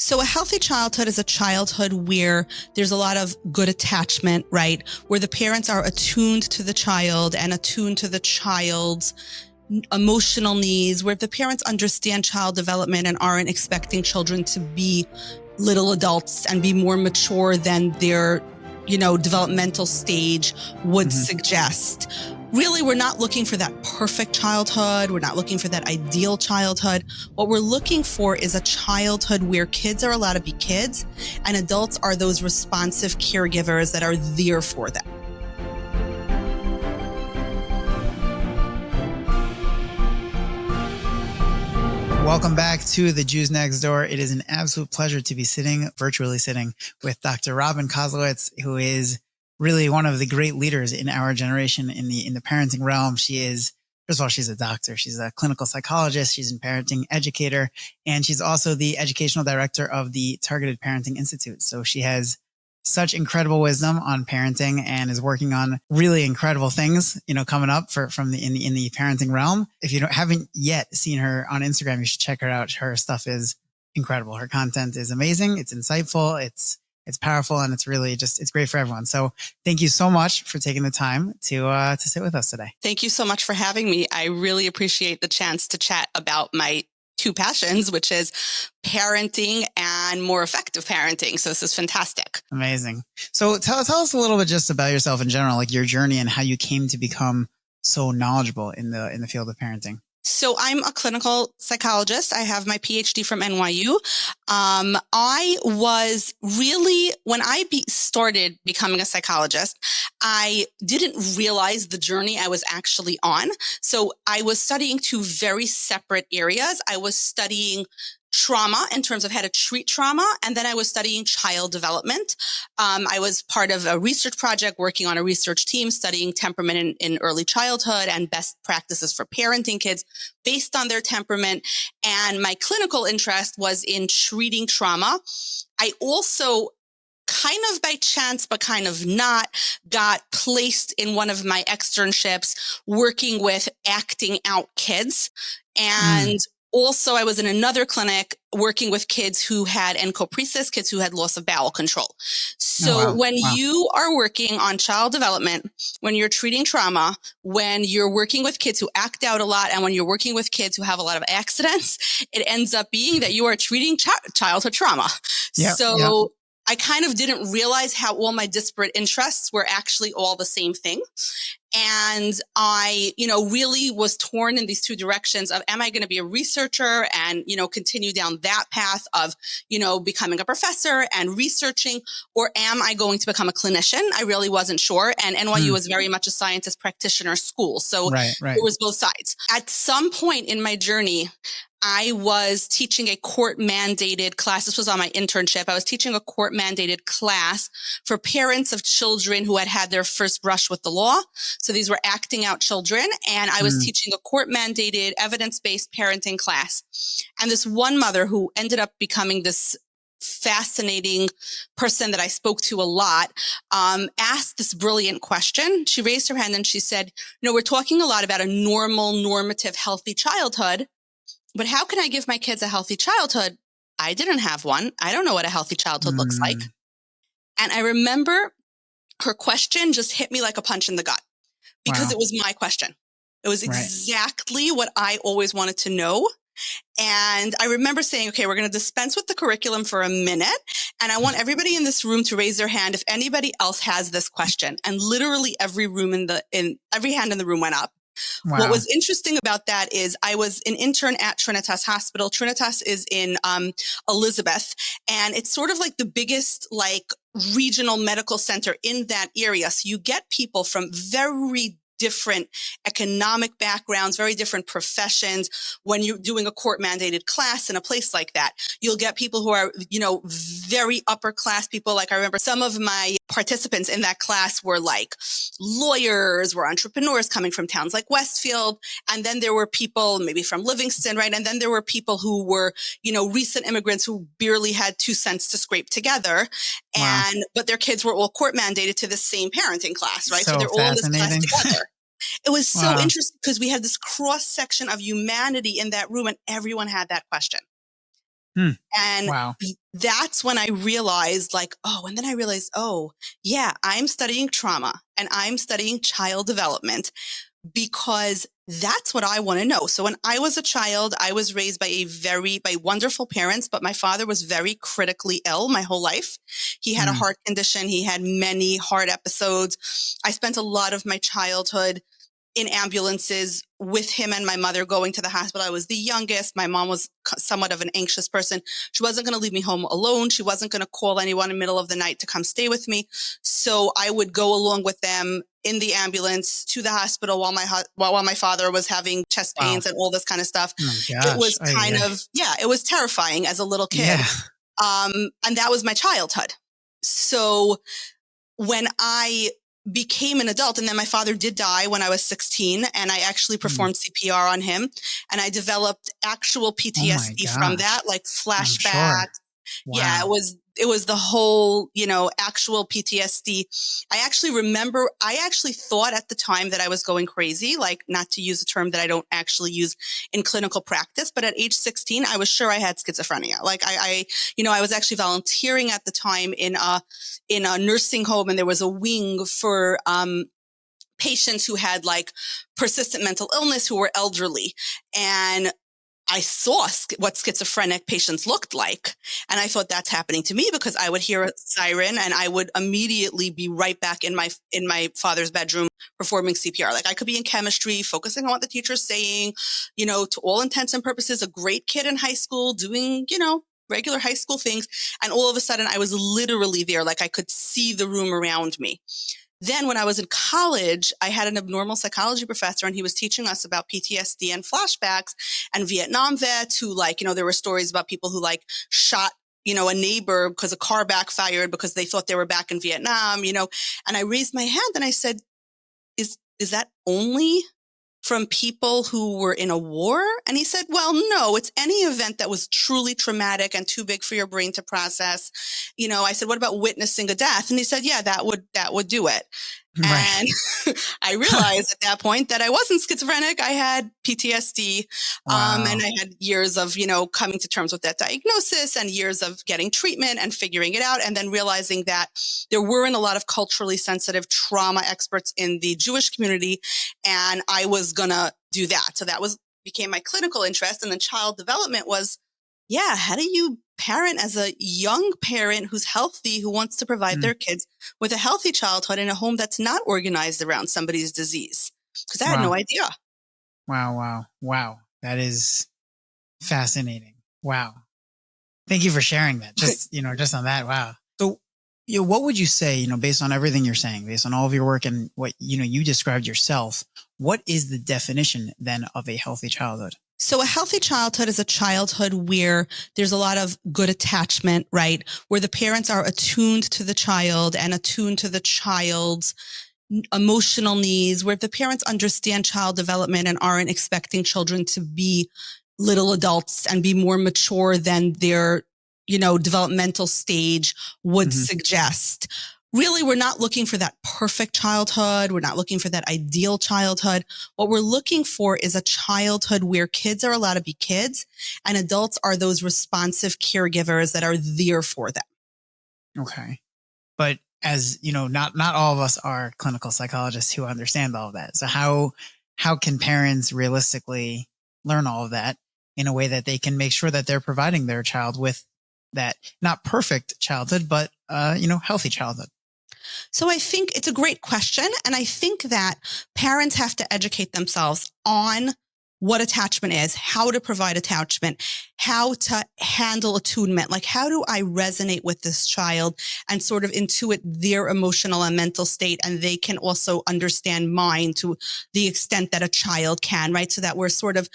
So a healthy childhood is a childhood where there's a lot of good attachment, right? Where the parents are attuned to the child and attuned to the child's emotional needs, where the parents understand child development and aren't expecting children to be little adults and be more mature than their, developmental stage would suggest. Really, we're not looking for that perfect childhood. We're not looking for that ideal childhood. What we're looking for is a childhood where kids are allowed to be kids and adults are those responsive caregivers that are there for them. Welcome back to the Jews Next Door. It is an absolute pleasure to be virtually sitting with Dr. Robyn Koslowitz, who is really one of the great leaders in our generation in the parenting realm. She is, first of all, she's a doctor. She's a clinical psychologist. She's a parenting educator, and she's also the educational director of the Targeted Parenting Institute. So she has such incredible wisdom on parenting and is working on really incredible things, coming up in the parenting realm. If you haven't yet seen her on Instagram, you should check her out. Her stuff is incredible. Her content is amazing. It's insightful. It's powerful, and it's really it's great for everyone. So thank you so much for taking the time to sit with us today. Thank you so much for having me. I really appreciate the chance to chat about my two passions, which is parenting and more effective parenting. So this is fantastic. Amazing. So tell us a little bit just about yourself in general, like your journey and how you came to become so knowledgeable in the field of parenting. So I'm a clinical psychologist. I have my PhD from NYU. I was really, when I started becoming a psychologist, I didn't realize the journey I was actually on. So I was studying two very separate areas. I was studying trauma in terms of how to treat trauma. And then I was studying child development. I was part of a research project working on a research team studying temperament in early childhood and best practices for parenting kids based on their temperament. And my clinical interest was in treating trauma. I also kind of by chance, but kind of not, got placed in one of my externships working with acting out kids. And also, I was in another clinic working with kids who had encopresis, kids who had loss of bowel control. So when you are working on child development, when you're treating trauma, when you're working with kids who act out a lot, and when you're working with kids who have a lot of accidents, it ends up being that you are treating childhood trauma. I kind of didn't realize how all my disparate interests were actually all the same thing. And I, really was torn in these two directions of, am I going to be a researcher and, continue down that path of, becoming a professor and researching, or am I going to become a clinician? I really wasn't sure. And NYU was very much a scientist practitioner school. So it was both sides. At some point in my journey, I was teaching a court-mandated class. This was on my internship. I was teaching a court-mandated class for parents of children who had had their first brush with the law. So these were acting out children. And I was teaching a court-mandated evidence-based parenting class. And this one mother who ended up becoming this fascinating person that I spoke to a lot, asked this brilliant question. She raised her hand and she said, we're talking a lot about a normative, healthy childhood. But how can I give my kids a healthy childhood? I didn't have one. I don't know what a healthy childhood looks like. And I remember her question just hit me like a punch in the gut because it was my question. It was exactly what I always wanted to know. And I remember saying, okay, we're going to dispense with the curriculum for a minute. And I want everybody in this room to raise their hand if anybody else has this question. And literally every hand in the room went up. What was interesting about that is I was an intern at Trinitas Hospital. Trinitas is in Elizabeth, and it's sort of like the biggest regional medical center in that area. So you get people from very different economic backgrounds, very different professions. When you're doing a court-mandated class in a place like that, you'll get people who are, very upper class people. Like I remember some of my participants in that class were like lawyers, were entrepreneurs coming from towns like Westfield. And then there were people maybe from Livingston, right? And then there were people who were, recent immigrants who barely had 2 cents to scrape together. But their kids were all court mandated to the same parenting class, right? So they're all in this class together. It was so interesting because we had this cross section of humanity in that room and everyone had that question. Hmm. And Wow. that's when I realized and then I realized, yeah, I'm studying trauma and I'm studying child development because that's what I want to know. So when I was a child, I was raised by wonderful parents, but my father was very critically ill my whole life. He had a Hmm. heart condition. He had many heart episodes. I spent a lot of my childhood in ambulances with him and my mother going to the hospital. I was the youngest. My mom was somewhat of an anxious person. She wasn't going to leave me home alone. She wasn't going to call anyone in the middle of the night to come stay with me. So I would go along with them in the ambulance to the hospital while my father was having chest Wow. pains and all this kind of stuff. Oh It gosh. was it was terrifying as a little kid. Yeah. And that was my childhood. So when I became an adult, and then my father did die when I was 16, and I actually Hmm. performed CPR on him, and I developed actual Oh my PTSD from gosh. that, like I'm sure. flashbacks. Yeah, Wow. it was the whole, actual PTSD. I actually thought at the time that I was going crazy, like not to use a term that I don't actually use in clinical practice, but at age 16, I was sure I had schizophrenia. Like I was actually volunteering at the time in a nursing home, and there was a wing for patients who had like persistent mental illness, who were elderly. And I saw what schizophrenic patients looked like. And I thought that's happening to me because I would hear a siren and I would immediately be right back in my father's bedroom performing CPR. Like I could be in chemistry, focusing on what the teacher's saying, to all intents and purposes, a great kid in high school doing, regular high school things. And all of a sudden I was literally there. Like I could see the room around me. Then when I was in college, I had an abnormal psychology professor, and he was teaching us about PTSD and flashbacks and Vietnam vets who there were stories about people who shot, a neighbor because a car backfired because they thought they were back in Vietnam, and I raised my hand and I said, is that only from people who were in a war? And he said, well, no, it's any event that was truly traumatic and too big for your brain to process. I said, what about witnessing a death? And he said, yeah, that would do it. Right. And I realized at that point that I wasn't schizophrenic. I had PTSD. And Wow. I had years of, coming to terms with that diagnosis and years of getting treatment and figuring it out. And then realizing that there weren't a lot of culturally sensitive trauma experts in the Jewish community. And I was going to do that. So became my clinical interest. And then child development was, how do you parent as a young parent who's healthy, who wants to provide Mm. their kids with a healthy childhood in a home that's not organized around somebody's disease? Because I had Wow. no idea. Wow. That is fascinating. Wow. Thank you for sharing that. Just on that. Wow. So, what would you say, based on everything you're saying, based on all of your work and what, you described yourself, what is the definition then of a healthy childhood? So a healthy childhood is a childhood where there's a lot of good attachment, right? Where the parents are attuned to the child and attuned to the child's emotional needs, where the parents understand child development and aren't expecting children to be little adults and be more mature than their, developmental stage would suggest. Really, we're not looking for that perfect childhood. We're not looking for that ideal childhood. What we're looking for is a childhood where kids are allowed to be kids and adults are those responsive caregivers that are there for them. Okay. But as not all of us are clinical psychologists who understand all of that. So how can parents realistically learn all of that in a way that they can make sure that they're providing their child with that not perfect childhood, but healthy childhood? So I think it's a great question. And I think that parents have to educate themselves on what attachment is, how to provide attachment, how to handle attunement. Like, how do I resonate with this child and sort of intuit their emotional and mental state? And they can also understand mine to the extent that a child can, right? So that we're sort of,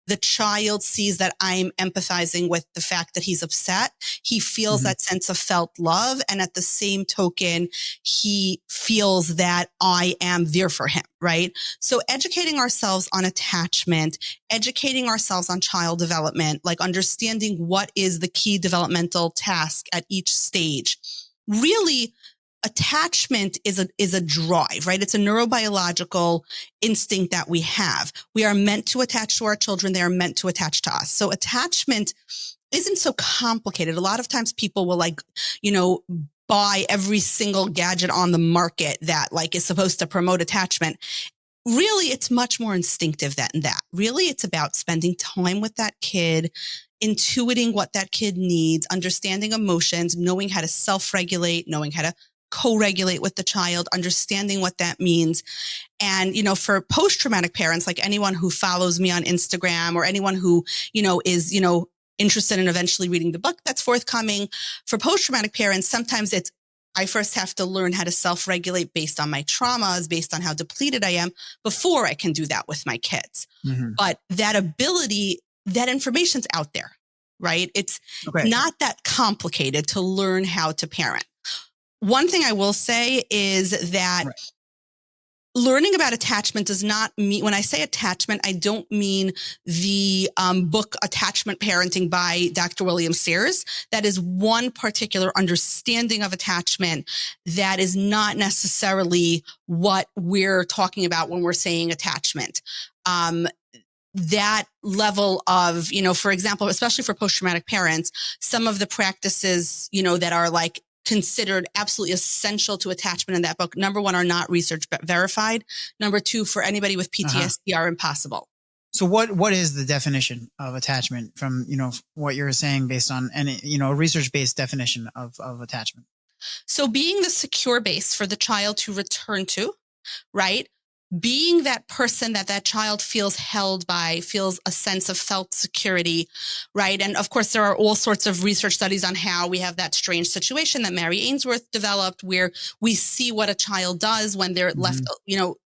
the child sees that I'm empathizing with the fact that he's upset. He feels that sense of felt love. And at the same token, he feels that I am there for him, right? So educating ourselves on attachment, educating ourselves on child development, like understanding what is the key developmental task at each stage. Really, attachment is a drive, right? It's a neurobiological instinct that we have. We are meant to attach to our children. They are meant to attach to us. So attachment isn't so complicated. A lot of times people will you know, buy every single gadget on the market that is supposed to promote attachment. Really, it's much more instinctive than that. Really, it's about spending time with that kid, intuiting what that kid needs, understanding emotions, knowing how to self-regulate, knowing how to co-regulate with the child, understanding what that means. And, you know, for post-traumatic parents, like anyone who follows me on Instagram or anyone who, is, interested in eventually reading the book that's forthcoming, for post-traumatic parents, sometimes I first have to learn how to self-regulate based on my traumas, based on how depleted I am, before I can do that with my kids. Mm-hmm. But that ability, that information's out there, right? It's not that complicated to learn how to parent. One thing I will say is that learning about attachment does not mean, when I say attachment, I don't mean the book Attachment Parenting by Dr. William Sears. That is one particular understanding of attachment that is not necessarily what we're talking about when we're saying attachment. That level of, for example, especially for post-traumatic parents, some of the practices, that are considered absolutely essential to attachment in that book, number one, are not research verified. Number two, for anybody with PTSD, are impossible. So what is the definition of attachment from, what you're saying based on a research-based definition of attachment? So being the secure base for the child to return to, right? Being that person that child feels held by, feels a sense of felt security, right? And of course, there are all sorts of research studies on how we have that strange situation that Mary Ainsworth developed, where we see what a child does when they're left,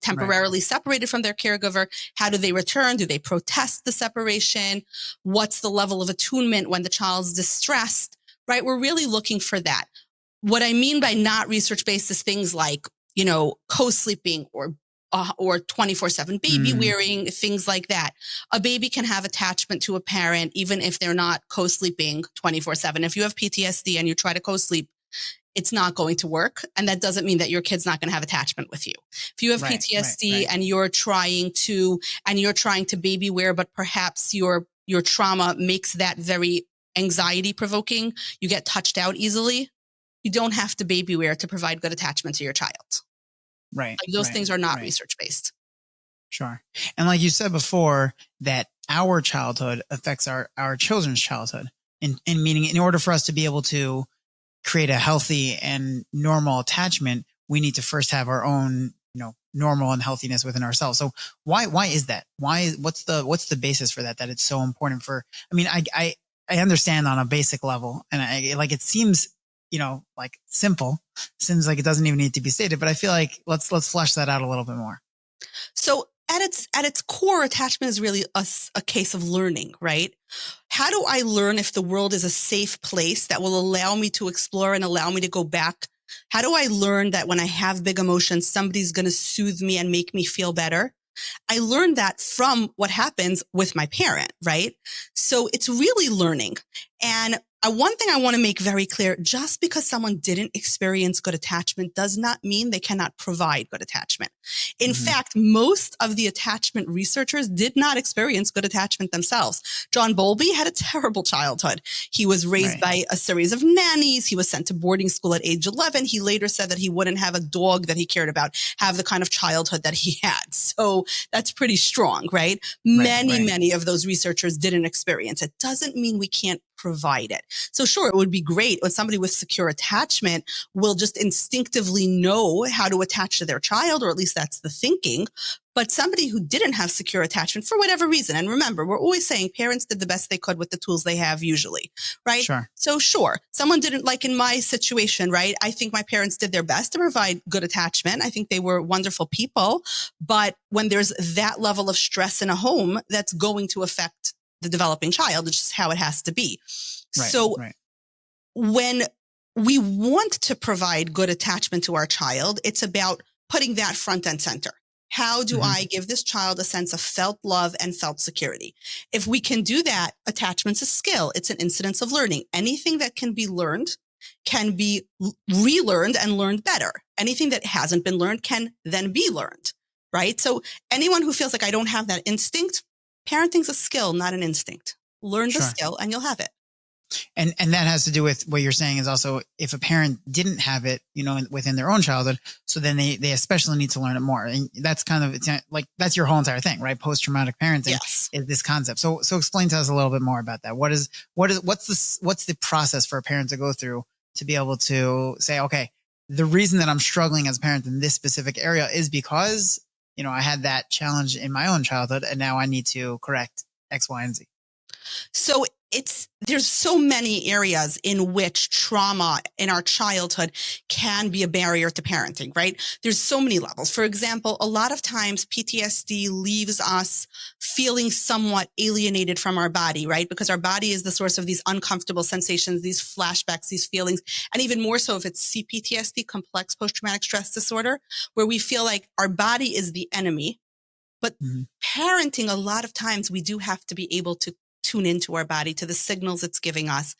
temporarily separated from their caregiver. How do they return? Do they protest the separation? What's the level of attunement when the child's distressed, right? We're really looking for that. What I mean by not research-based is things like, co-sleeping or 24/7 baby wearing, things like that. A baby can have attachment to a parent, even if they're not co-sleeping 24/7. If you have PTSD and you try to co-sleep, it's not going to work. And that doesn't mean that your kid's not going to have attachment with you. If you have PTSD and you're trying to baby wear, but perhaps your trauma makes that very anxiety provoking, you get touched out easily, you don't have to baby wear to provide good attachment to your child. Right. Those things are not research-based. Sure. And like you said before, that our childhood affects our children's childhood. In meaning, in order for us to be able to create a healthy and normal attachment, we need to first have our own, normal and healthiness within ourselves. So why is that? What's the basis for that it's so important for, I understand on a basic level, and it seems, simple. Seems like it doesn't even need to be stated, but I feel like let's flesh that out a little bit more. So at its core, attachment is really a case of learning, right? How do I learn if the world is a safe place that will allow me to explore and allow me to go back? How do I learn that when I have big emotions, somebody's going to soothe me and make me feel better? I learned that from what happens with my parent, right? So it's really learning. And one thing I want to make very clear, just because someone didn't experience good attachment does not mean they cannot provide good attachment. In fact, most of the attachment researchers did not experience good attachment themselves. John Bowlby had a terrible childhood. He was raised by a series of nannies. He was sent to boarding school at age 11. He later said that he wouldn't have a dog that he cared about have the kind of childhood that he had. So that's pretty strong, right? Many of those researchers didn't experience it. Doesn't mean we can't provide it. So sure, it would be great when somebody with secure attachment will just instinctively know how to attach to their child, or at least that's the thinking. But somebody who didn't have secure attachment for whatever reason, and remember, we're always saying parents did the best they could with the tools they have usually, right? Sure. So sure, someone didn't, like in my situation, right? I think my parents did their best to provide good attachment. I think they were wonderful people. But when there's that level of stress in a home, that's going to affect the developing child. It's just how it has to be. When we want to provide good attachment to our child, it's about putting that front and center. How do I give this child a sense of felt love and felt security? If we can do that, attachment's a skill. It's an incidence of learning. Anything that can be learned can be relearned and learned better. Anything that hasn't been learned can then be learned, right? So anyone who feels like I don't have that instinct, parenting's a skill, not an instinct. Learn the skill and you'll have it. And that has to do with what you're saying is also if a parent didn't have it, within their own childhood, so then they especially need to learn it more. And that's kind of, it's like, that's your whole entire thing, right? Post-traumatic parenting Yes. is this concept. So explain to us a little bit more about that. What's the process for a parent to go through to be able to say, okay, the reason that I'm struggling as a parent in this specific area is because, I had that challenge in my own childhood and now I need to correct X, Y, and Z. So there's so many areas in which trauma in our childhood can be a barrier to parenting, right? There's so many levels. For example, a lot of times PTSD leaves us feeling somewhat alienated from our body, right? Because our body is the source of these uncomfortable sensations, these flashbacks, these feelings, and even more so if it's CPTSD, complex post-traumatic stress disorder, where we feel like our body is the enemy. But parenting, a lot of times we do have to be able to tune into our body, to the signals it's giving us.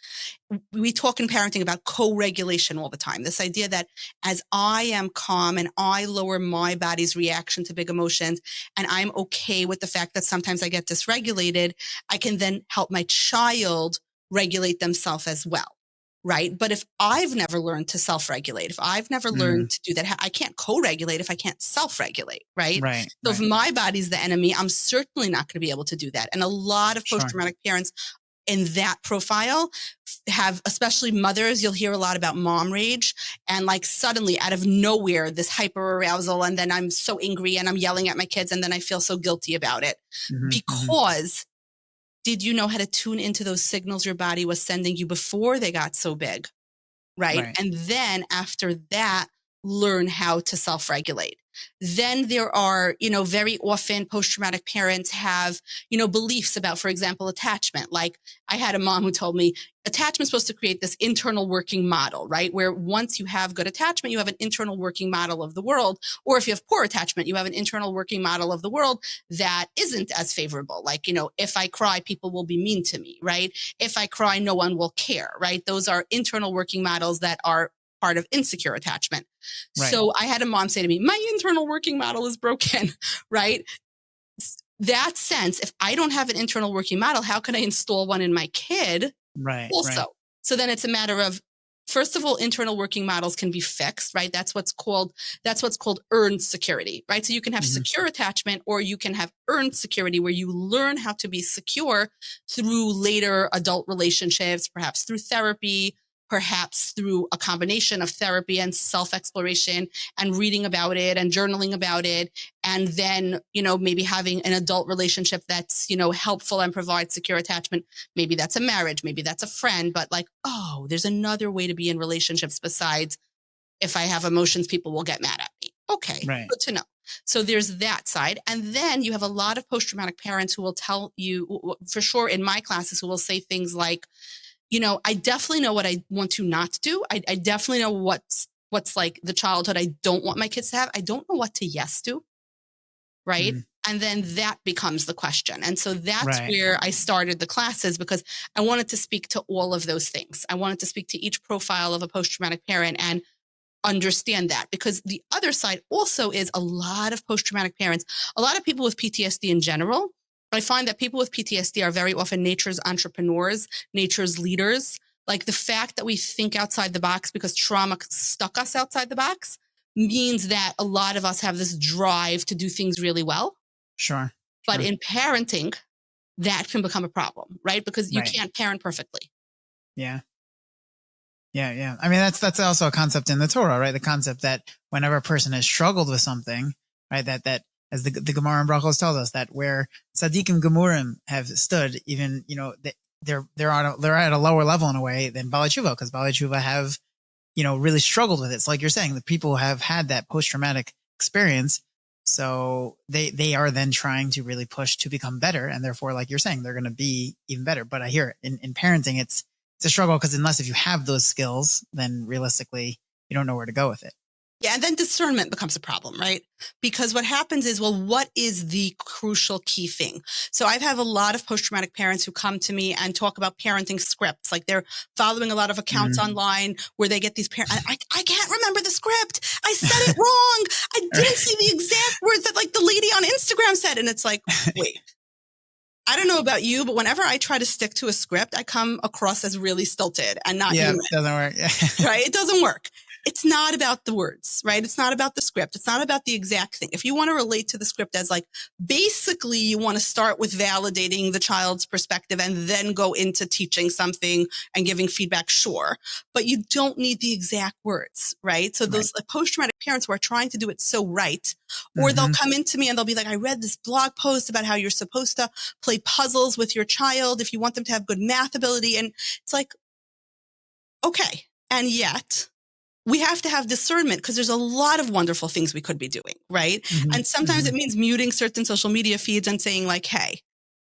We talk in parenting about co-regulation all the time. This idea that as I am calm and I lower my body's reaction to big emotions, and I'm okay with the fact that sometimes I get dysregulated, I can then help my child regulate themselves as well. Right. But if I've never learned to self-regulate, if I've never learned to do that, I can't co-regulate if I can't self-regulate. Right. Right. So if my body's the enemy, I'm certainly not going to be able to do that. And a lot of post-traumatic parents in that profile have, especially mothers, you'll hear a lot about mom rage and like suddenly out of nowhere, this hyper arousal. And then I'm so angry and I'm yelling at my kids and then I feel so guilty about it because did you know how to tune into those signals your body was sending you before they got so big? Right. And then after that, learn how to self-regulate. Then there are, very often post-traumatic parents have, beliefs about, for example, attachment. Like I had a mom who told me attachment's supposed to create this internal working model, right? Where once you have good attachment, you have an internal working model of the world. Or if you have poor attachment, you have an internal working model of the world that isn't as favorable. Like, if I cry, people will be mean to me, right? If I cry, no one will care, right? Those are internal working models that are part of insecure attachment. Right. So I had a mom say to me, my internal working model is broken, right? That sense, if I don't have an internal working model, how can I install one in my kid? Right. Also. Right. So then it's a matter of, first of all, internal working models can be fixed, right? That's what's called earned security, right? So you can have secure attachment or you can have earned security where you learn how to be secure through later adult relationships, perhaps through therapy, perhaps through a combination of therapy and self-exploration and reading about it and journaling about it. And then, maybe having an adult relationship that's, helpful and provides secure attachment. Maybe that's a marriage, maybe that's a friend, but like, oh, there's another way to be in relationships besides if I have emotions, people will get mad at me. Okay, good to know. So there's that side. And then you have a lot of post-traumatic parents who will tell you, for sure in my classes, who will say things like, I definitely know what I want to not do. I definitely know what's like the childhood I don't want my kids to have. I don't know what to yes to. Right. And then that becomes the question. And so that's where I started the classes because I wanted to speak to all of those things. I wanted to speak to each profile of a post-traumatic parent and understand that, because the other side also is a lot of post-traumatic parents, a lot of people with PTSD in general. I find that people with PTSD are very often nature's entrepreneurs, nature's leaders. Like the fact that we think outside the box because trauma stuck us outside the box means that a lot of us have this drive to do things really well. Sure. But in parenting, that can become a problem, right? Because you can't parent perfectly. Yeah. Yeah. I mean, that's also a concept in the Torah, right? The concept that whenever a person has struggled with something, right, that as the Gemara and Brachos tells us, that where tzaddikim gemurim have stood, even, they're at a lower level in a way than Balei Tshuva, because Balei Tshuva have, really struggled with it. It's like you're saying, the people have had that post-traumatic experience. So they are then trying to really push to become better. And therefore, like you're saying, they're going to be even better. But I hear it in parenting, it's a struggle because if you have those skills, then realistically, you don't know where to go with it. Yeah. And then discernment becomes a problem, right? Because what happens is, well, what is the crucial key thing? So I have a lot of post-traumatic parents who come to me and talk about parenting scripts. Like they're following a lot of accounts online where they get these parents. I can't remember the script. I said it wrong. I didn't see the exact words that like the lady on Instagram said. And it's like, wait, I don't know about you, but whenever I try to stick to a script, I come across as really stilted and not Yeah, human. doesn't work. Right? It doesn't work. It's not about the words, right? It's not about the script. It's not about the exact thing. If you want to relate to the script as like, basically you want to start with validating the child's perspective and then go into teaching something and giving feedback, sure. But you don't need the exact words, right? So those like post-traumatic parents who are trying to do it so right, or they'll come into me and they'll be like, I read this blog post about how you're supposed to play puzzles with your child if you want them to have good math ability. And it's like, okay. And yet we have to have discernment because there's a lot of wonderful things we could be doing, right? And sometimes it means muting certain social media feeds and saying like, hey,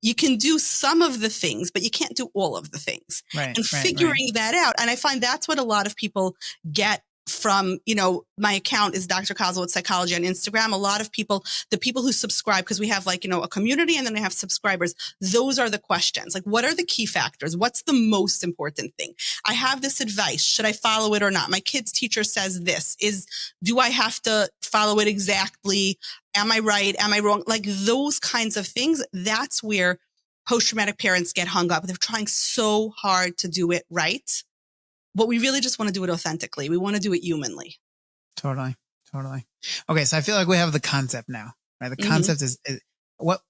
you can do some of the things, but you can't do all of the things. And figuring that out. And I find that's what a lot of people get from, you know, my account is Dr. Koslowitz Psychology on Instagram. A lot of people, the people who subscribe, because we have like, you know, a community and then they have subscribers. Those are the questions. Like, what are the key factors? What's the most important thing? I have this advice. Should I follow it or not? My kid's teacher says this do I have to follow it exactly? Am I right? Am I wrong? Like those kinds of things. That's where post-traumatic parents get hung up. They're trying so hard to do it right. But we really just want to do it authentically. We want to do it humanly. Totally. Okay. So I feel like we have the concept now, right? The concept is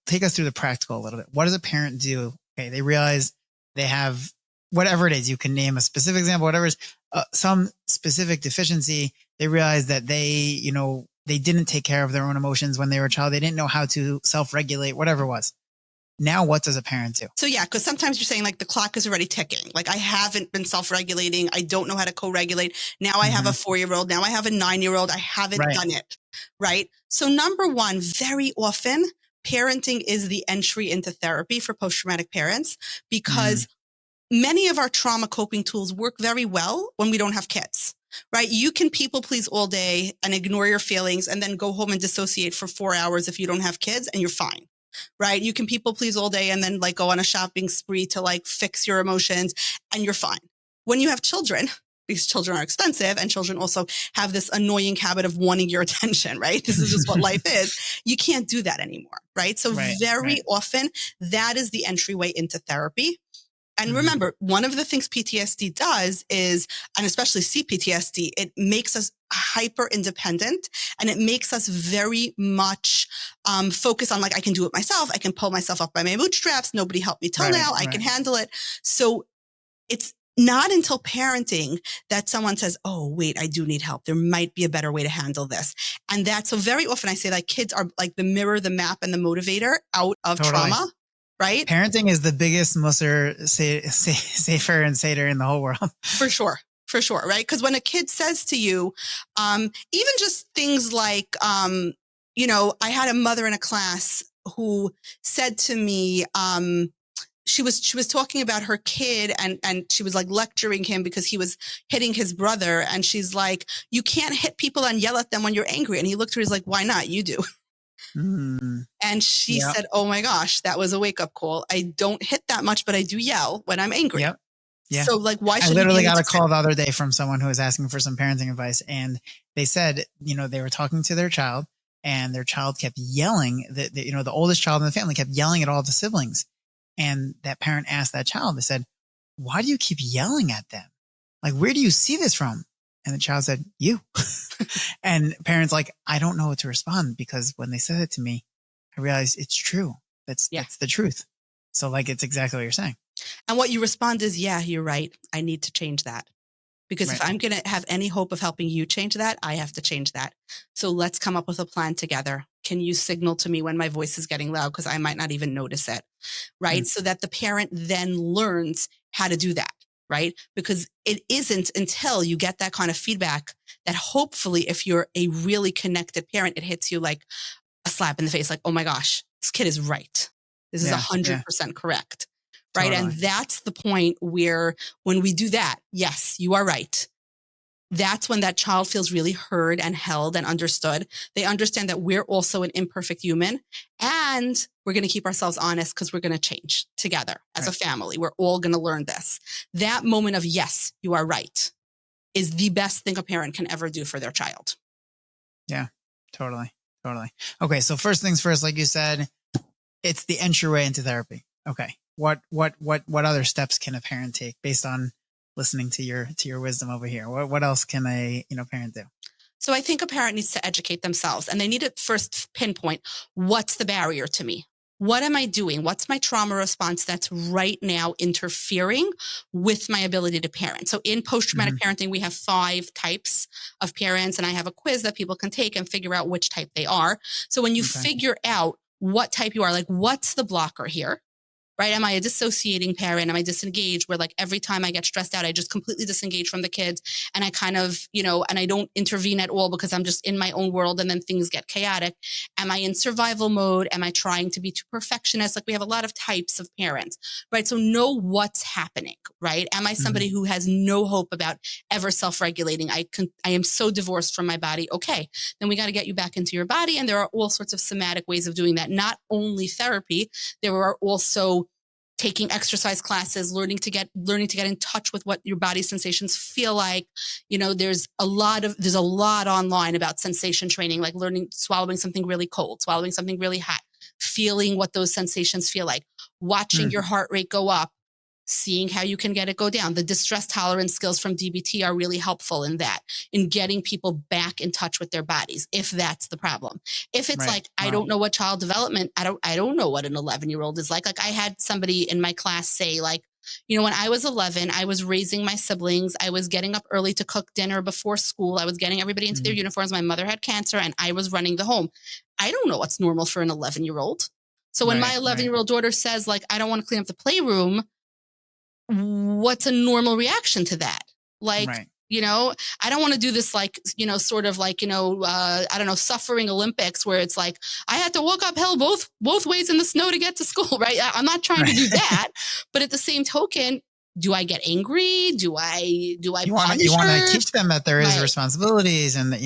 take us through the practical a little bit. What does a parent do? Okay. They realize they have whatever it is. You can name a specific example, whatever is some specific deficiency. They realize that they didn't take care of their own emotions when they were a child. They didn't know how to self-regulate, whatever it was. Now, what does a parent do? So yeah, because sometimes you're saying like the clock is already ticking. Like I haven't been self-regulating. I don't know how to co-regulate. Now I have a 4-year-old. Now I have a 9-year-old. I haven't done it. Right. So number one, very often parenting is the entry into therapy for post-traumatic parents because many of our trauma coping tools work very well when we don't have kids. Right. You can people please all day and ignore your feelings and then go home and dissociate for 4 hours if you don't have kids and you're fine. Right. You can people please all day and then like go on a shopping spree to like fix your emotions and you're fine. When you have children, because children are expensive and children also have this annoying habit of wanting your attention. Right. This is just what life is. You can't do that anymore. Right. So very often that is the entryway into therapy. And remember, one of the things PTSD does is, and especially CPTSD, it makes us hyper independent and it makes us very much focus on like, I can do it myself. I can pull myself up by my bootstraps. Nobody helped me till now. I can handle it. So it's not until parenting that someone says, oh, wait, I do need help. There might be a better way to handle this. And that's so very often I say like kids are like the mirror, the map, and the motivator out of trauma. Right? Parenting is the biggest musser, safer and sater in the whole world. For sure. Right? Because when a kid says to you, even just things like, I had a mother in a class who said to me, she was talking about her kid and she was like lecturing him because he was hitting his brother. And she's like, you can't hit people and yell at them when you're angry. And he looked at her, he's like, why not? You do. And she said, oh my gosh, that was a wake up call. I don't hit that much, but I do yell when I'm angry. Yeah. So like, why should I literally got a call the other day from someone who was asking for some parenting advice. And they said, they were talking to their child and their child kept yelling the oldest child in the family kept yelling at all the siblings. And that parent asked that child, they said, why do you keep yelling at them? Like, where do you see this from? And the child said, you. And parents like, I don't know what to respond because when they said it to me, I realized it's true. That's the truth. So like, it's exactly what you're saying. And what you respond is, yeah, you're right. I need to change that. Because if I'm going to have any hope of helping you change that, I have to change that. So let's come up with a plan together. Can you signal to me when my voice is getting loud? Because I might not even notice it. Right. So that the parent then learns how to do that. Right. Because it isn't until you get that kind of feedback that hopefully if you're a really connected parent, it hits you like a slap in the face. Like, oh my gosh, this kid is right. This is 100% correct. Right. Totally. And that's the point where when we do that, yes, you are right. That's when that child feels really heard and held and understood. They understand that we're also an imperfect human and we're going to keep ourselves honest because we're going to change together as a family. We're all going to learn this. That moment of, yes, you are right, is the best thing a parent can ever do for their child. Yeah, totally. Okay. So first things first, like you said, it's the entryway into therapy. Okay. What other steps can a parent take based on listening to your wisdom over here? What else can a, parent do? So I think a parent needs to educate themselves, and they need to first pinpoint, what's the barrier to me? What am I doing? What's my trauma response that's right now interfering with my ability to parent? So in post-traumatic parenting, we have 5 types of parents, and I have a quiz that people can take and figure out which type they are. So when you figure out what type you are, like, what's the blocker here? Right? Am I a dissociating parent? Am I disengaged, where like every time I get stressed out, I just completely disengage from the kids, and I kind of, and I don't intervene at all because I'm just in my own world, and then things get chaotic? Am I in survival mode? Am I trying to be too perfectionist? Like, we have a lot of types of parents, right? So know what's happening, right? Am I somebody who has no hope about ever self-regulating? I am so divorced from my body. Okay, then we got to get you back into your body. And there are all sorts of somatic ways of doing that. Not only therapy, there are also taking exercise classes, learning to get in touch with what your body sensations feel like. There's a lot online about sensation training, like learning, swallowing something really cold, swallowing something really hot, feeling what those sensations feel like, watching your heart rate go up, seeing how you can get it go down. The distress tolerance skills from DBT are really helpful in that, in getting people back in touch with their bodies, if that's the problem. If it's like, I don't know what child development, I don't know what an 11-year-old is like. Like, I had somebody in my class say, like, when I was 11, I was raising my siblings. I was getting up early to cook dinner before school. I was getting everybody into their uniforms. My mother had cancer, and I was running the home. I don't know what's normal for an 11-year-old. So when my 11-year-old daughter says, like, I don't want to clean up the playroom, what's a normal reaction to that? Like, I don't want to do this, like, sort of like, I don't know, suffering Olympics, where it's like, I had to walk uphill both ways in the snow to get to school, right? I'm not trying to do that. But at the same token, do I get angry? Do I punish you want her? to teach them that there is responsibilities, and that,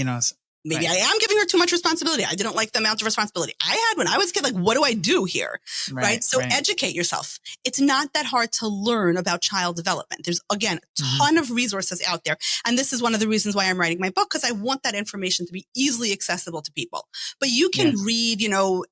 maybe I am giving her too much responsibility. I didn't like the amount of responsibility I had when I was a kid. Like, what do I do here? Right. So educate yourself. It's not that hard to learn about child development. There's, again, a ton of resources out there. And this is one of the reasons why I'm writing my book, because I want that information to be easily accessible to people. But you can read,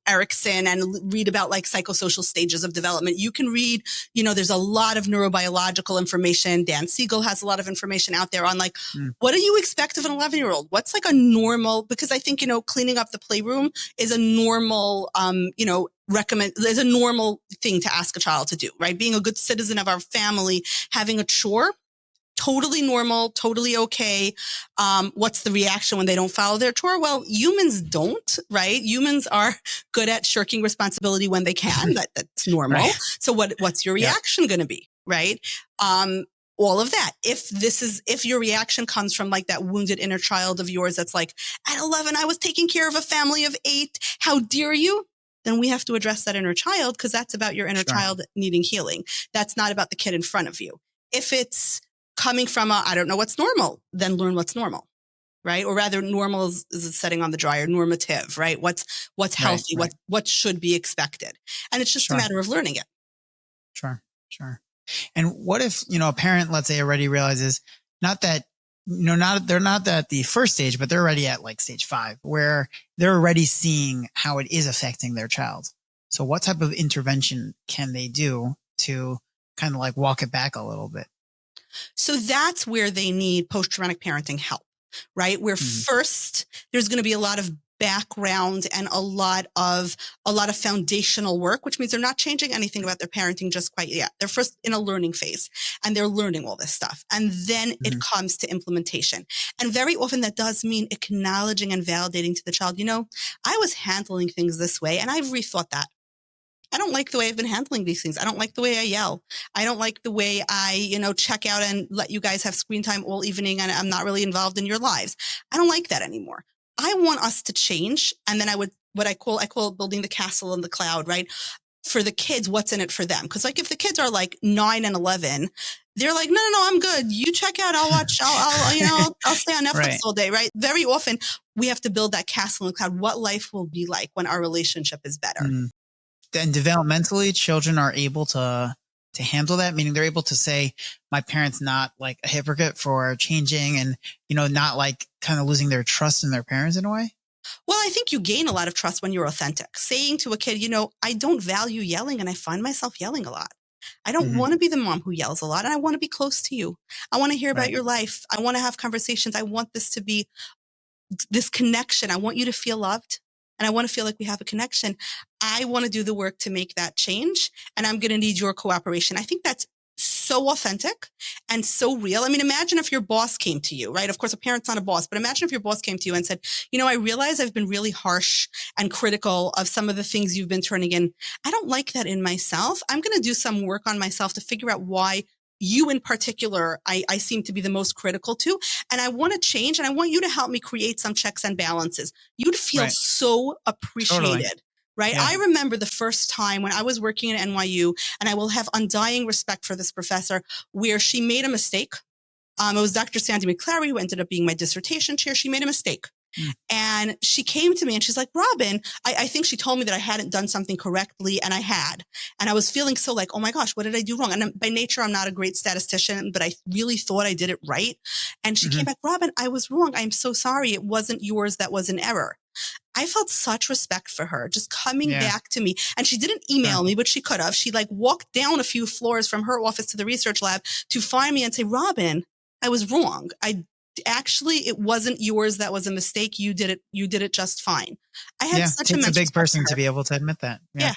Erickson, and read about like psychosocial stages of development. You can read, there's a lot of neurobiological information. Dan Siegel has a lot of information out there on, like, what do you expect of an 11-year-old? What's like a normal, because I think, cleaning up the playroom is a normal, there's a normal thing to ask a child to do, right? Being a good citizen of our family, having a chore, totally normal, totally okay. What's the reaction when they don't follow their chore? Well, humans don't, right? Humans are good at shirking responsibility when they can. That's normal. So what's your reaction going to be, right? All of that. If your reaction comes from like that wounded inner child of yours that's like, at 11, I was taking care of a family of 8. How dare you? Then we have to address that inner child, because that's about your inner child needing healing. That's not about the kid in front of you. If it's coming from I don't know what's normal, then learn what's normal, right? Or rather, normal is a setting on the dryer, normative, right? What's healthy, what should be expected. And it's just a matter of learning it. Sure. And what if, a parent, let's say, already realizes they're not at the first stage, but they're already at like stage 5, where they're already seeing how it is affecting their child. So what type of intervention can they do to kind of like walk it back a little bit? So that's where they need post-traumatic parenting help, right? Where first there's going to be a lot of background and a lot of foundational work, which means they're not changing anything about their parenting just quite yet. They're first in a learning phase, and they're learning all this stuff. And then it comes to implementation. And very often that does mean acknowledging and validating to the child, I was handling things this way, and I've rethought that. I don't like the way I've been handling these things. I don't like the way I yell. I don't like the way I, check out and let you guys have screen time all evening, and I'm not really involved in your lives. I don't like that anymore. I want us to change. And then I call building the castle in the cloud, right? For the kids, what's in it for them? Because like, if the kids are like 9 and 11, they're like, no, I'm good. You check out. I'll watch. I'll stay on Netflix all day, right? Very often we have to build that castle in the cloud. What life will be like when our relationship is better. And developmentally, children are able to handle that, meaning they're able to say, my parent's not like a hypocrite for changing, and, not like kind of losing their trust in their parents in a way. Well, I think you gain a lot of trust when you're authentic. Saying to a kid, you know, I don't value yelling and I find myself yelling a lot. I don't Hmm. want to be the mom who yells a lot and I want to be close to you. I want to hear about Right. your life. I want to have conversations. I want this to be this connection. I want you to feel loved and I want to feel like we have a connection. I want to do the work to make that change and I'm going to need your cooperation. I think that's so authentic and so real. I mean, imagine if your boss came to you, right? Of course, a parent's not a boss, but imagine if your boss came to you and said, you know, I realize I've been really harsh and critical of some of the things you've been turning in. I don't like that in myself. I'm going to do some work on myself to figure out why you in particular, I seem to be the most critical to, and I want to change and I want you to help me create some checks and balances. You'd feel Right. so Totally. appreciated, right? Yeah. I remember the first time when I was working at NYU, and I will have undying respect for this professor, where she made a mistake. It was Dr. Sandy McClary, who ended up being my dissertation chair. She made a mistake. Mm. And she came to me and she's like, Robyn, I think she told me that I hadn't done something correctly, and I had. And I was feeling so like, oh my gosh, what did I do wrong? And by nature, I'm not a great statistician, but I really thought I did it right. And she came Hmm. back, Robyn, I was wrong. I'm so sorry. It wasn't yours that was an error. I felt such respect for her just coming Yeah. back to me. And she didn't Sure. email me, but she could have. She like walked down a few floors from her office to the research lab to find me and say, Robyn, I was wrong. It wasn't yours. That was a mistake. You did it just fine. I had Yeah. such Takes a immense big respect for person to her. be able to admit that. Yeah. Yeah.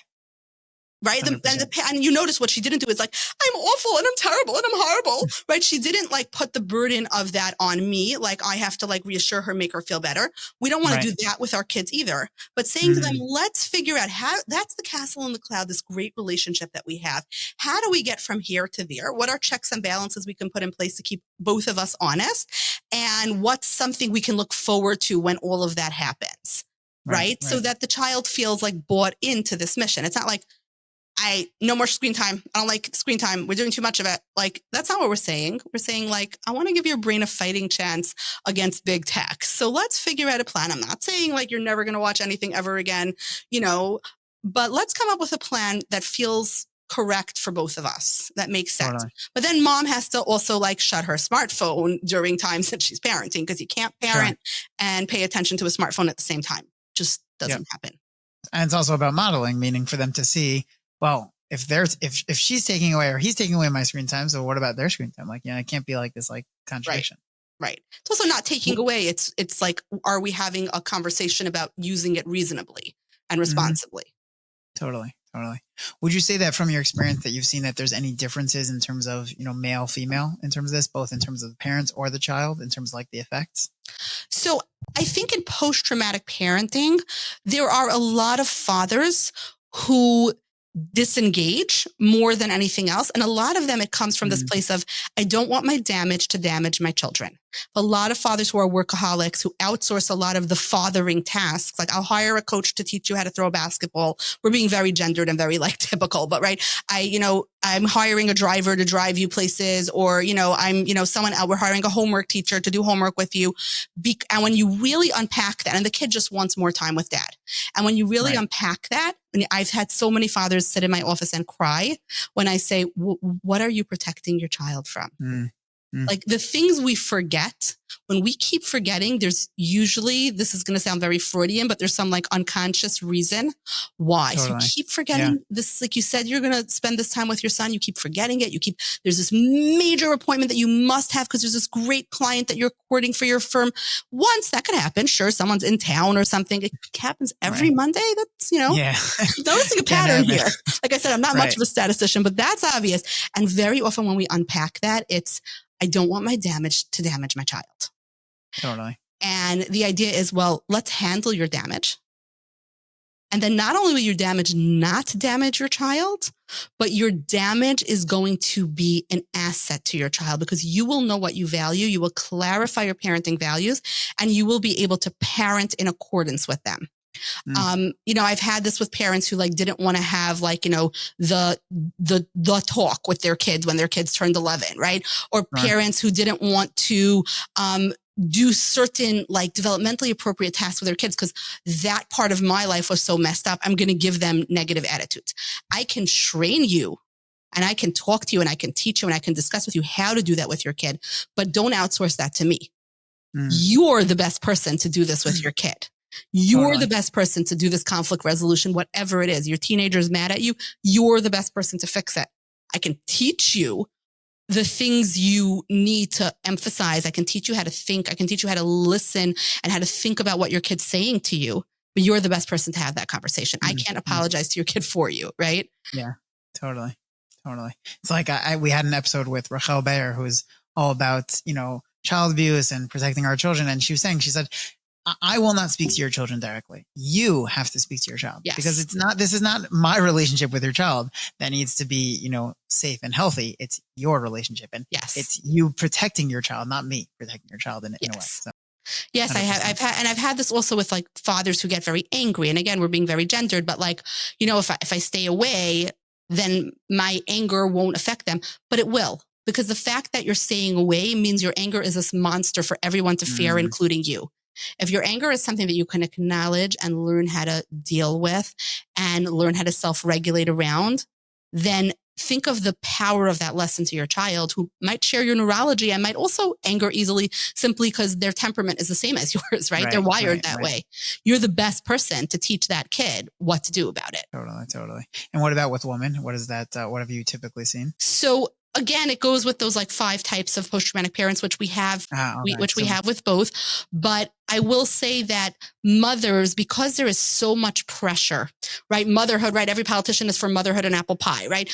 Right. And 100%. you notice what she didn't do is like, I'm awful and I'm terrible and I'm horrible. Right. She didn't like put the burden of that on me. Like I have to like reassure her, make her feel better. We don't want Right. to do that with our kids either. But saying to them, let's figure out how that's the castle in the cloud, this great relationship that we have. How do we get from here to there? What are checks and balances we can put in place to keep both of us honest? And what's something we can look forward to when all of that happens? Right. So that the child feels like bought into this mission. It's not like, no more screen time. I don't like screen time. We're doing too much of it. Like, that's not what we're saying. We're saying like, I want to give your brain a fighting chance against big tech. So let's figure out a plan. I'm not saying like you're never going to watch anything ever again, but let's come up with a plan that feels correct for both of us. That makes sense. Totally. But then mom has to also like shut her smartphone during times that she's parenting, because you can't parent and pay attention to a smartphone at the same time. Just doesn't happen. And it's also about modeling, meaning for them to see, well, if she's taking away or he's taking away my screen time, so what about their screen time? Like, it can't be like this like contradiction. Right. It's also not taking away. It's like, are we having a conversation about using it reasonably and responsibly? Totally. Would you say that from your experience that you've seen that there's any differences in terms of, male, female in terms of this, both in terms of the parents or the child, in terms of like the effects? So I think in post-traumatic parenting, there are a lot of fathers who disengage more than anything else. And a lot of them, it comes from this place of, I don't want my damage to damage my children. A lot of fathers who are workaholics who outsource a lot of the fathering tasks. Like, I'll hire a coach to teach you how to throw a basketball. We're being very gendered and very like typical, but right. I'm hiring a driver to drive you places, or, someone out, we're hiring a homework teacher to do homework with you. And when you really unpack that, and the kid just wants more time with dad. And when you really unpack that, and I've had so many fathers sit in my office and cry when I say, what are you protecting your child from? Like, the things we forget, when we keep forgetting, there's usually, this is going to sound very Freudian, but there's some like unconscious reason why. Totally. So you keep forgetting this, like you said, you're going to spend this time with your son. You keep forgetting it. There's this major appointment that you must have because there's this great client that you're courting for your firm. Once that could happen. Sure. Someone's in town or something. It happens every Monday. That's, noticing a pattern here. Like I said, I'm not much of a statistician, but that's obvious. And very often when we unpack that, it's, I don't want my damage to damage my child. Totally. And the idea is, well, let's handle your damage. And then not only will your damage not damage your child, but your damage is going to be an asset to your child, because you will know what you value. You will clarify your parenting values, and you will be able to parent in accordance with them. I've had this with parents who like didn't want to have like, the talk with their kids when their kids turned 11, right? Or parents who didn't want to, do certain like developmentally appropriate tasks with their kids because that part of my life was so messed up. I'm going to give them negative attitudes. I can train you, and I can talk to you, and I can teach you, and I can discuss with you how to do that with your kid, but don't outsource that to me. You're the best person to do this with your kid. You're Totally. the best person to do this conflict resolution, whatever it is. Your teenager's mad at you. You're the best person to fix it. I can teach you the things you need to emphasize. I can teach you how to think. I can teach you how to listen and how to think about what your kid's saying to you. But you're the best person to have that conversation. I can't apologize to your kid for you, right? Yeah, totally. It's like we had an episode with Rachel Bayer, who's all about, child abuse and protecting our children. And she said, I will not speak to your children directly. You have to speak to your child, Yes. because this is not my relationship with your child that needs to be, safe and healthy. It's your relationship, and yes, it's you protecting your child, not me protecting your child in a way. So. Yes, 100%. I've had this also with like fathers who get very angry. And again, we're being very gendered, but like, if I stay away, then my anger won't affect them, but it will. Because the fact that you're staying away means your anger is this monster for everyone to fear, including you. If your anger is something that you can acknowledge and learn how to deal with and learn how to self-regulate around, then think of the power of that lesson to your child, who might share your neurology and might also anger easily simply because their temperament is the same as yours, right? They're wired that way. You're the best person to teach that kid what to do about it. Totally. And what about with women? What is that? What have you typically seen? So again, it goes with those like 5 types of post-traumatic parents, which we have, we have with both. But I will say that mothers, because there is so much pressure, right? Motherhood, right? Every politician is for motherhood and apple pie, right?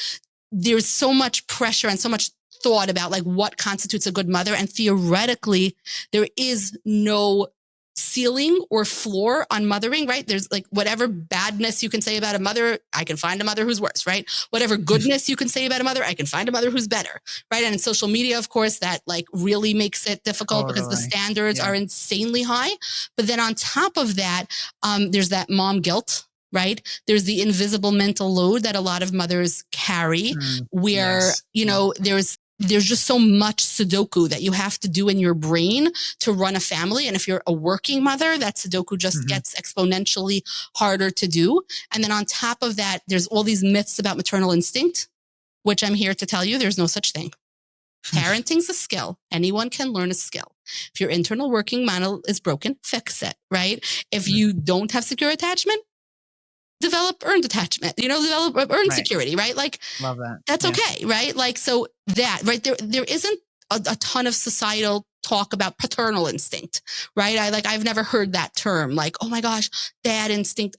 There's so much pressure and so much thought about like what constitutes a good mother. And theoretically, there is no ceiling or floor on mothering, right? There's like whatever badness you can say about a mother, I can find a mother who's worse, right? Whatever goodness you can say about a mother, I can find a mother who's better, right? And in social media, of course, that like really makes it difficult because the standards are insanely high. But then on top of that, there's that mom guilt, right? There's the invisible mental load that a lot of mothers carry where, there's just so much Sudoku that you have to do in your brain to run a family. And if you're a working mother, that Sudoku just gets exponentially harder to do. And then on top of that, there's all these myths about maternal instinct, which I'm here to tell you, there's no such thing. Parenting's a skill. Anyone can learn a skill. If your internal working model is broken, fix it, right? If you don't have secure attachment, develop earned attachment, develop earned security, right? Like, love that. That's okay, right? Like, so that, right there isn't a ton of societal talk about paternal instinct, right? I've never heard that term, like, oh my gosh, dad instinct.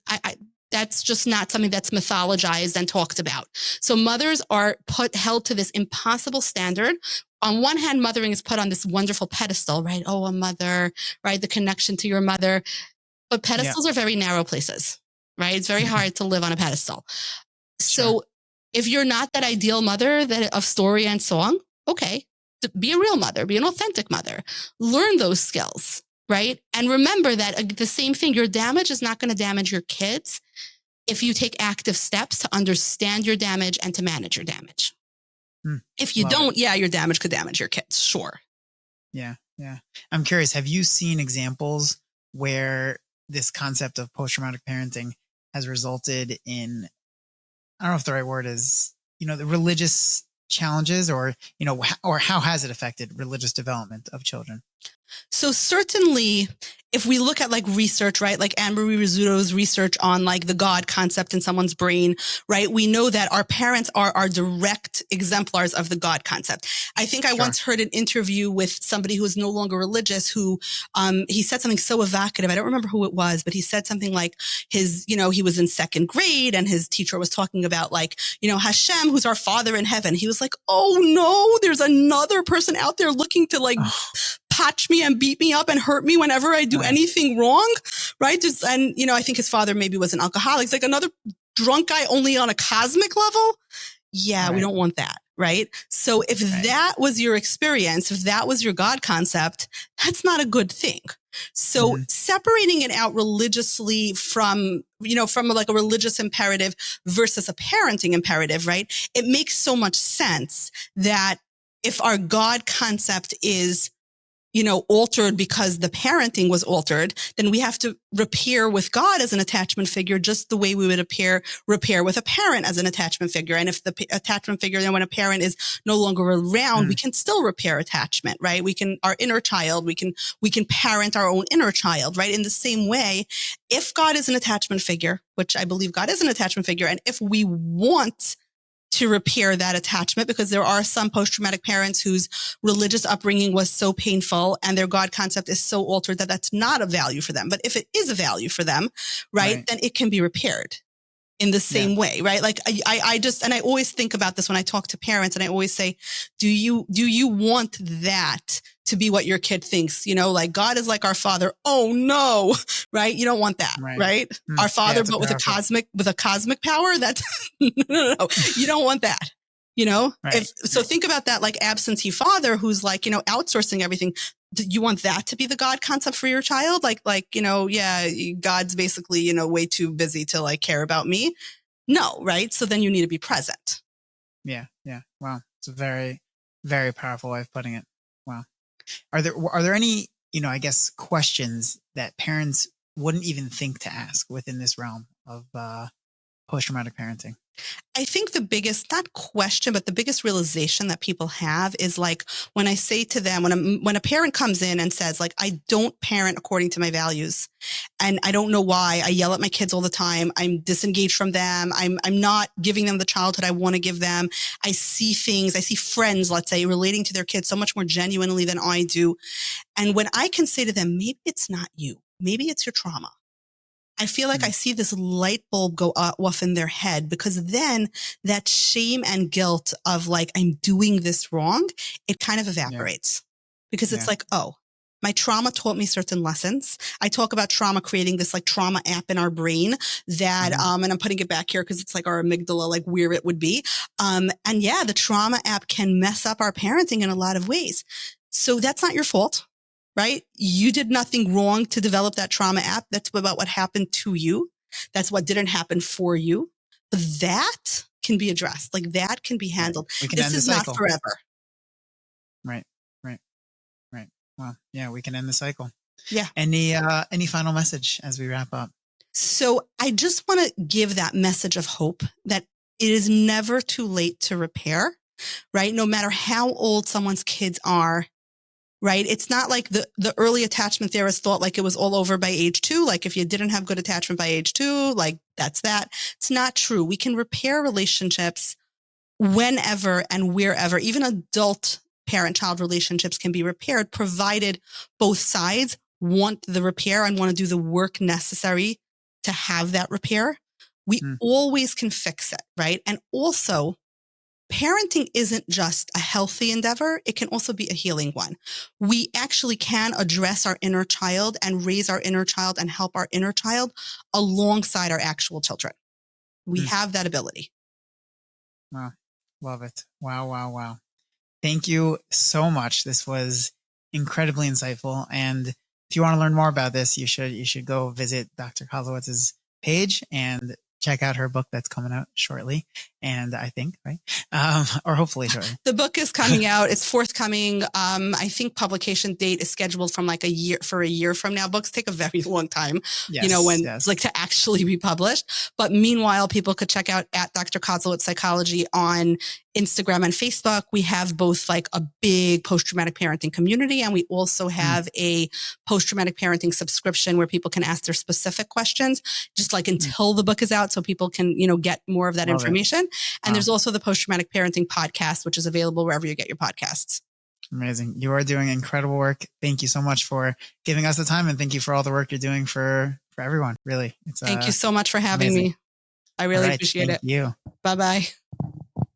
That's just not something that's mythologized and talked about. So mothers are held to this impossible standard. On one hand, mothering is put on this wonderful pedestal, right? Oh, a mother, right? The connection to your mother. But pedestals are very narrow places, right? It's very hard to live on a pedestal. So if you're not that ideal mother of story and song, okay, be a real mother, be an authentic mother, learn those skills, right? And remember that the same thing, your damage is not going to damage your kids if you take active steps to understand your damage and to manage your damage. If you don't, your damage could damage your kids, sure. Yeah. I'm curious, have you seen examples where this concept of post-traumatic parenting has resulted in, I don't know if the right word is, the religious challenges or how has it affected religious development of children? So certainly, if we look at like research, right, like Anne-Marie Rizzuto's research on like the God concept in someone's brain, right, we know that our parents are our direct exemplars of the God concept. I think I once heard an interview with somebody who is no longer religious who, he said something so evocative. I don't remember who it was, but he said something like he was in 2nd grade and his teacher was talking about like, Hashem, who's our Father in heaven. He was like, oh no, there's another person out there looking to like patch me and beat me up and hurt me whenever I do anything wrong, right? And I think his father maybe was an alcoholic. It's like another drunk guy only on a cosmic level. Yeah, we don't want that, right? So if that was your experience, if that was your God concept, that's not a good thing. So separating it out religiously from like a religious imperative versus a parenting imperative, right? It makes so much sense that if our God concept is altered because the parenting was altered, then we have to repair with God as an attachment figure, just the way we would repair with a parent as an attachment figure. And if the attachment figure, then when a parent is no longer around, we can still repair attachment, right? Our inner child, we can parent our own inner child, right? In the same way, if God is an attachment figure, which I believe God is an attachment figure, and if we want to repair that attachment, because there are some post-traumatic parents whose religious upbringing was so painful and their God concept is so altered that that's not a value for them. But if it is a value for them, right, then it can be repaired in the same way, right? Like I always think about this when I talk to parents, and I always say, do you want that to be what your kid thinks? Like God is like our father. Oh no, right? You don't want that, right? Our father, but with a cosmic power. That's no, you don't want that. So think about that, like absentee father who's like, outsourcing everything. Do you want that to be the God concept for your child? God's basically, way too busy to like care about me. No, right? So then you need to be present. Yeah. Wow. It's a very, very powerful way of putting it. Wow. Are there any, I guess, questions that parents wouldn't even think to ask within this realm of post-traumatic parenting? I think the biggest, not question, but the biggest realization that people have is like, when I say to them, when a parent comes in and says like, I don't parent according to my values, and I don't know why, I yell at my kids all the time, I'm disengaged from them, I'm not giving them the childhood I want to give them. I see friends, let's say, relating to their kids so much more genuinely than I do. And when I can say to them, maybe it's not you, maybe it's your trauma, I feel like I see this light bulb go off in their head, because then that shame and guilt of like, I'm doing this wrong, it kind of evaporates, because it's like, oh, my trauma taught me certain lessons. I talk about trauma creating this like trauma app in our brain that, and I'm putting it back here because it's like our amygdala, like where it would be. The trauma app can mess up our parenting in a lot of ways. So that's not your fault. Right? You did nothing wrong to develop that trauma app. That's about what happened to you. That's what didn't happen for you. But that can be addressed. Like that can be handled. This is not forever. Right. Well, yeah, we can end the cycle. Yeah. Any final message as we wrap up? So I just want to give that message of hope that it is never too late to repair, right? No matter how old someone's kids are. Right? It's not like the early attachment theorists thought like it was all over by age 2. Like if you didn't have good attachment by age 2, like that's that. It's not true. We can repair relationships whenever and wherever. Even adult parent-child relationships can be repaired, provided both sides want the repair and want to do the work necessary to have that repair. We always can fix it, right? And also, parenting isn't just a healthy endeavor. It can also be a healing one. We actually can address our inner child and raise our inner child and help our inner child alongside our actual children. We have that ability. Wow. Love it. Wow. Thank you so much. This was incredibly insightful. And if you want to learn more about this, you should go visit Dr. Kozlowitz's page and check out her book that's coming out shortly. And I think, right? Or hopefully shortly. The book is coming out. It's forthcoming. I think publication date is scheduled from like a year from now. Books take a very long time, like to actually be published. But meanwhile, people could check out at Dr. Koslowitz Psychology on Instagram and Facebook. We have both like a big post-traumatic parenting community, and we also have a post-traumatic parenting subscription where people can ask their specific questions, just like until the book is out, so people can, get more of that information. And there's also the post-traumatic parenting podcast, which is available wherever you get your podcasts. Amazing. You are doing incredible work. Thank you so much for giving us the time, and thank you for all the work you're doing for everyone. Really. Thank you so much for having me. I really appreciate it. Thank you. Bye-bye.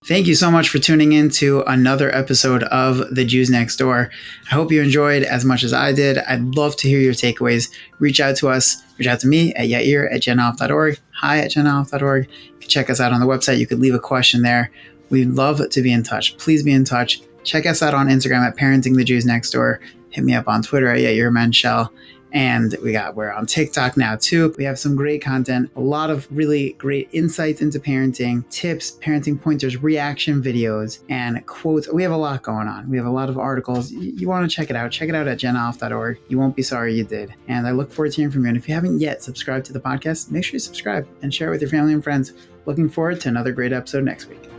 Thank you so much for tuning in to another episode of The Jews Next Door. I hope you enjoyed as much as I did. I'd love to hear your takeaways. Reach out to us. Reach out to me at yair@genalf.org, hi@genalf.org. You can check us out on the website. You could leave a question there. We'd love to be in touch. Please be in touch. Check us out on Instagram at Parenting the Jews Next Door. Hit me up on Twitter at yairmanshell. And we're on TikTok now too. We have some great content, a lot of really great insights into parenting, tips, parenting pointers, reaction videos, and quotes. We have a lot going on. We have a lot of articles. You want to check it out. Check it out at genoff.org. You won't be sorry you did. And I look forward to hearing from you. And if you haven't yet subscribed to the podcast, make sure you subscribe and share it with your family and friends. Looking forward to another great episode next week.